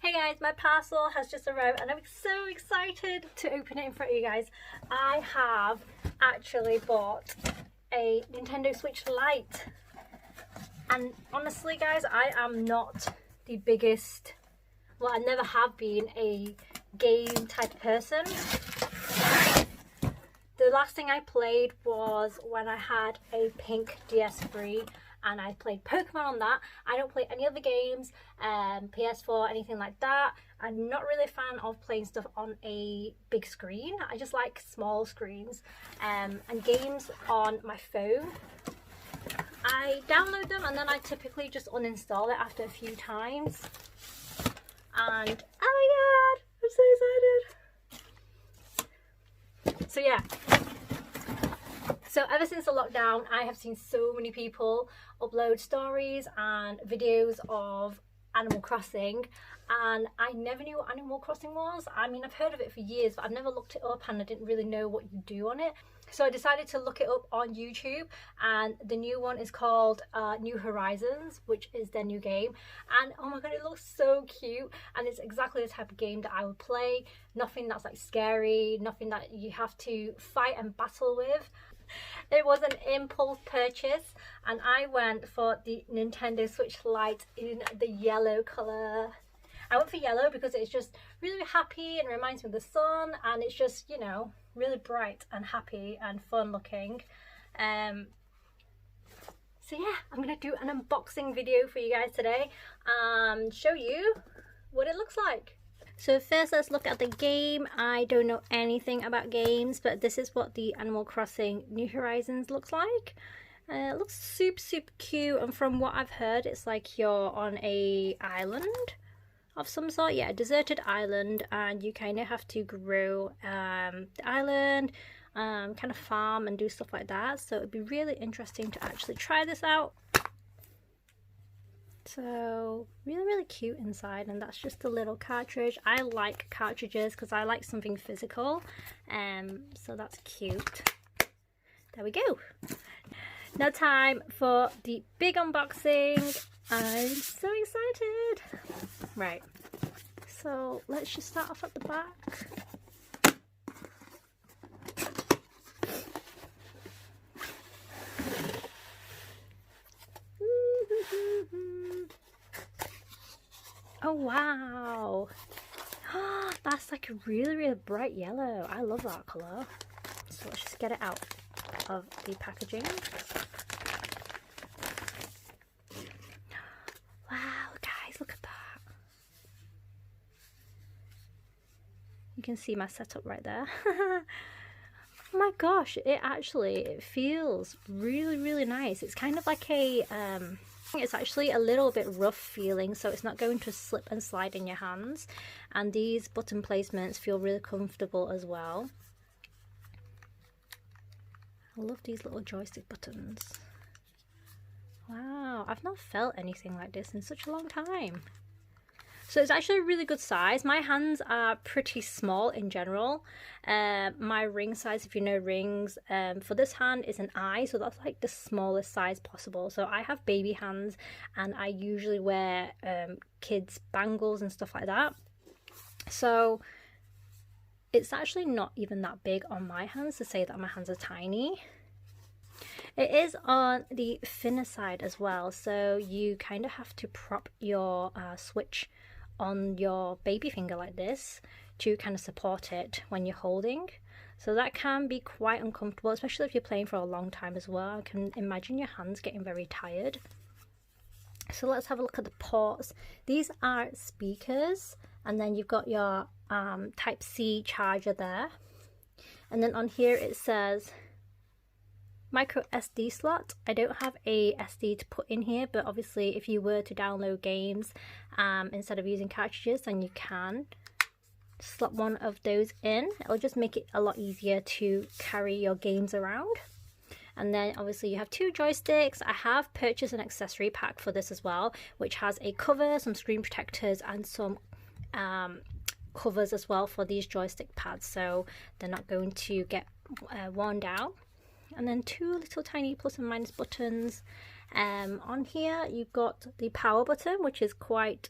Hey guys, my parcel has just arrived and I'm so excited to open it in front of you guys. I have actually bought a Nintendo Switch Lite, and honestly guys, I am not the biggest, well, I never have been a game type of person. The last thing I played was when I had a pink DS3 and I played Pokemon on that. I don't play any other games, PS4, anything like that. I'm not really a fan of playing stuff on a big screen. I just like small screens, and games on my phone. I download them and then I typically just uninstall it after a few times. And oh my god, I'm so excited. So yeah. So ever since the lockdown, I have seen so many people upload stories and videos of Animal Crossing, and I never knew what Animal Crossing was. I mean, I've heard of it for years, but I've never looked it up and I didn't really know what you do on it. So I decided to look it up on YouTube, and the new one is called New Horizons, which is their new game. And oh my god, it looks so cute, and it's exactly the type of game that I would play. Nothing that's like scary, nothing that you have to fight and battle with. It was an impulse purchase and I went for the Nintendo Switch Lite in the yellow colour. I went for yellow because it's just really happy and reminds me of the sun, and it's just, you know, really bright and happy and fun looking. So yeah, I'm going to do an unboxing video for you guys today and show you what it looks like. So first let's look at the game. I don't know anything about games, but this is what the Animal Crossing New Horizons looks like. It looks super cute, and from what I've heard, it's like you're on a island of some sort. Yeah, a deserted island, and you kind of have to grow the island, kind of farm and do stuff like that. So it'd be really interesting to actually try this out. So really cute inside, and that's just a little cartridge. I like cartridges because I like something physical, so that's cute. There we go. Now time for the big unboxing. I'm so excited. Right, so let's just start off at the back. Oh wow, that's like a really bright yellow. I love that colour. So let's just get it out of the packaging. Wow guys, look at that. You can see my setup right there. Oh my gosh, it feels really nice. It's kind of like a it's actually a little bit rough feeling, so it's not going to slip and slide in your hands, and these button placements feel really comfortable as well. I love these little joystick buttons. Wow, I've not felt anything like this in such a long time. So it's actually a really good size. My hands are pretty small in general. My ring size, if you know rings, for this hand is an I, so that's like the smallest size possible. So I have baby hands, and I usually wear kids' bangles and stuff like that. So it's actually not even that big on my hands to say that my hands are tiny. It is on the thinner side as well, so you kind of have to prop your Switch on your baby finger like this to kind of support it when you're holding. So that can be quite uncomfortable, especially if you're playing for a long time as well. I can imagine your hands getting very tired. So let's have a look at the ports. These are speakers, and then you've got your Type-C charger there. And then on here it says micro SD slot. I don't have a SD to put in here, but obviously if you were to download games instead of using cartridges, then you can slot one of those in. It'll just make it a lot easier to carry your games around. And then obviously you have two joysticks. I have purchased an accessory pack for this as well, which has a cover, some screen protectors, and some covers as well for these joystick pads, so they're not going to get worn down. And then two little tiny plus and minus buttons. On here you've got the power button, which is quite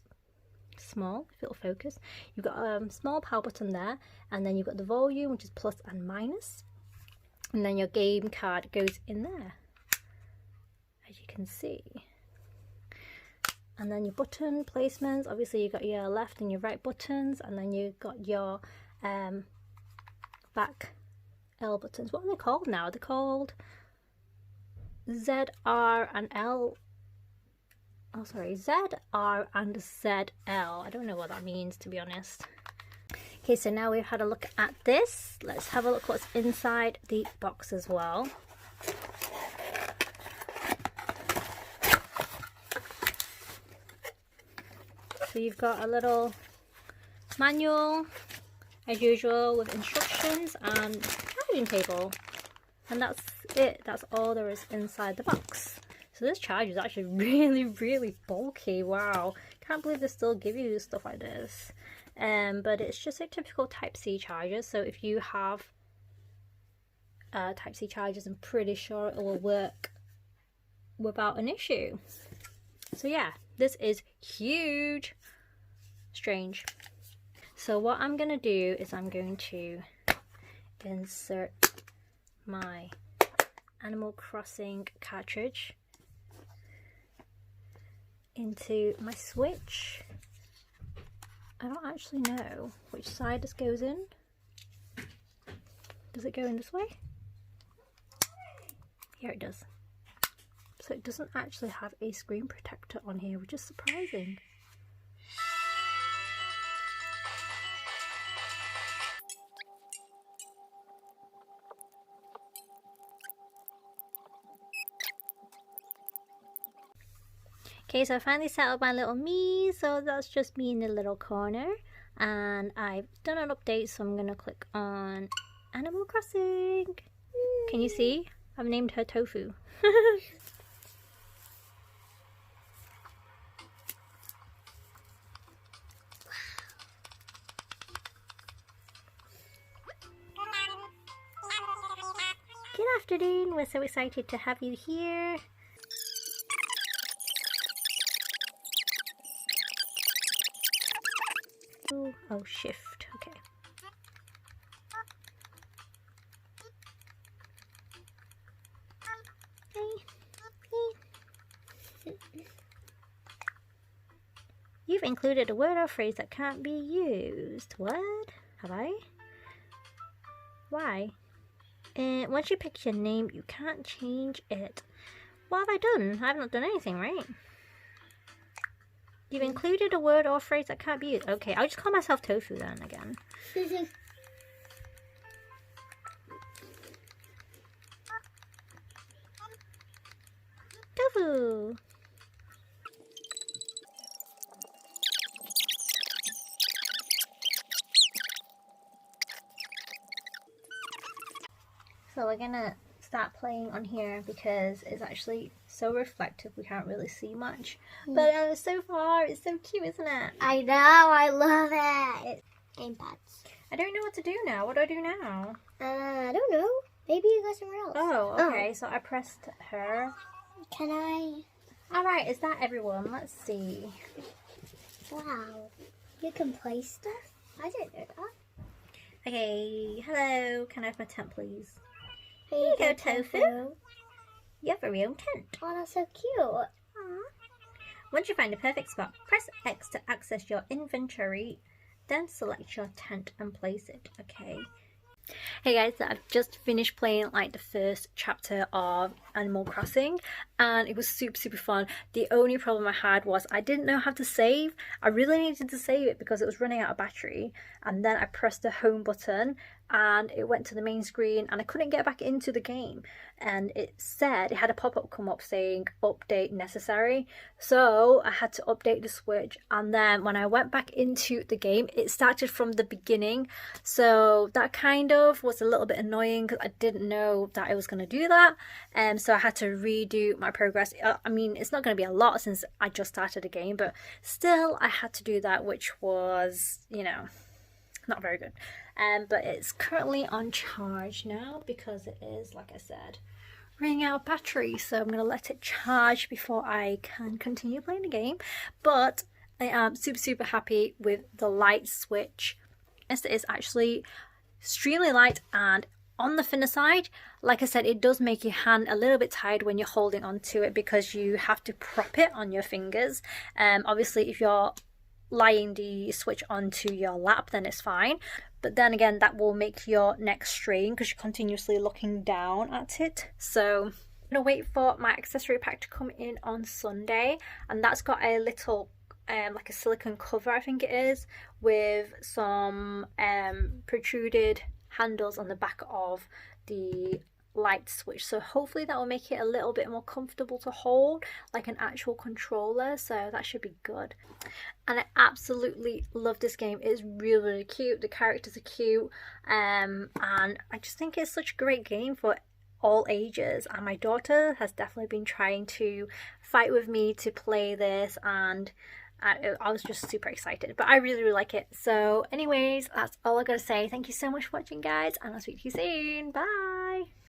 small, if it'll focus. You've got a small power button there, and then you've got the volume, which is plus and minus, and then your game card goes in there, as you can see. And then your button placements, obviously you've got your left and your right buttons, and then you've got your back L buttons. What are they called now? They're called Z, R and L. Oh sorry, Z, R and ZL. I don't know what that means, to be honest. Okay, so now we've had a look at this. Let's have a look what's inside the box as well. So you've got a little manual, as usual, with instructions and charging table. And that's it. That's all there is inside the box. So this charger is actually really, really bulky. Wow. Can't believe they still give you stuff like this. But it's just a typical Type-C charger. So if you have Type-C chargers, I'm pretty sure it will work without an issue. So yeah, this is huge. Strange. So what I'm going to do is I'm going to insert my Animal Crossing cartridge into my Switch. I don't actually know which side this goes in. Does it go in this way? Here it does. So it doesn't actually have a screen protector on here, which is surprising. Okay, so I finally set up my little me, so that's just me in the little corner, and I've done an update, so I'm gonna click on Animal Crossing. Can you see? I've named her Tofu. Good afternoon, we're so excited to have you here. Oh, shift, okay. You've included a word or phrase that can't be used. What? Have I? Why? Once you pick your name, you can't change it. What have I done? I've not done anything, right? You've included a word or phrase that can't be used. Okay, I'll just call myself Tofu then again. Tofu! So we're gonna start playing on here because it's actually so reflective we can't really see much. But so far it's so cute, isn't it? I know, I love it. Gamepads. I don't know what to do now. What do I do now? I don't know. Maybe you go somewhere else. Oh, okay. So I pressed her. Can I? Alright, is that everyone? Let's see. Wow. You can play stuff? I didn't know that. Okay, hello. Can I have my tent, please? Here you go, Tofu. Your very own tent. Oh, that's so cute. Aww. Once you find a perfect spot, press X to access your inventory, then select your tent and place it. Okay. Hey guys, so I've just finished playing like the first chapter of Animal Crossing and it was super fun. The only problem I had was I didn't know how to save. I really needed to save it because it was running out of battery, and then I pressed the home button and it went to the main screen and I couldn't get back into the game, and it had a pop-up come up saying update necessary, so I had to update the Switch, and then when I went back into the game it started from the beginning, so that kind of was a little bit annoying because I didn't know that I was going to do that, and so I had to redo my progress. I mean, it's not going to be a lot since I just started the game, but still I had to do that, which was, you know, not very good. But it's currently on charge now because it is, like I said, running out of battery, so I'm going to let it charge before I can continue playing the game. But I am super happy with the Lite switch. It is actually extremely light and on the thinner side. Like I said, it does make your hand a little bit tired when you're holding onto it because you have to prop it on your fingers. Obviously if you're laying the switch onto your lap, then it's fine, but then again that will make your neck strain because you're continuously looking down at it. So I'm gonna wait for my accessory pack to come in on Sunday, and that's got a little like a silicone cover, I think it is, with some protruded handles on the back of the Lite switch, so hopefully that will make it a little bit more comfortable to hold like an actual controller, so that should be good. And I absolutely love this game. It's really cute, the characters are cute, and I just think it's such a great game for all ages, and my daughter has definitely been trying to fight with me to play this, and I was just super excited, but I really like it. So anyways, that's all I gotta say. Thank you so much for watching, guys, and I'll speak to you soon. Bye.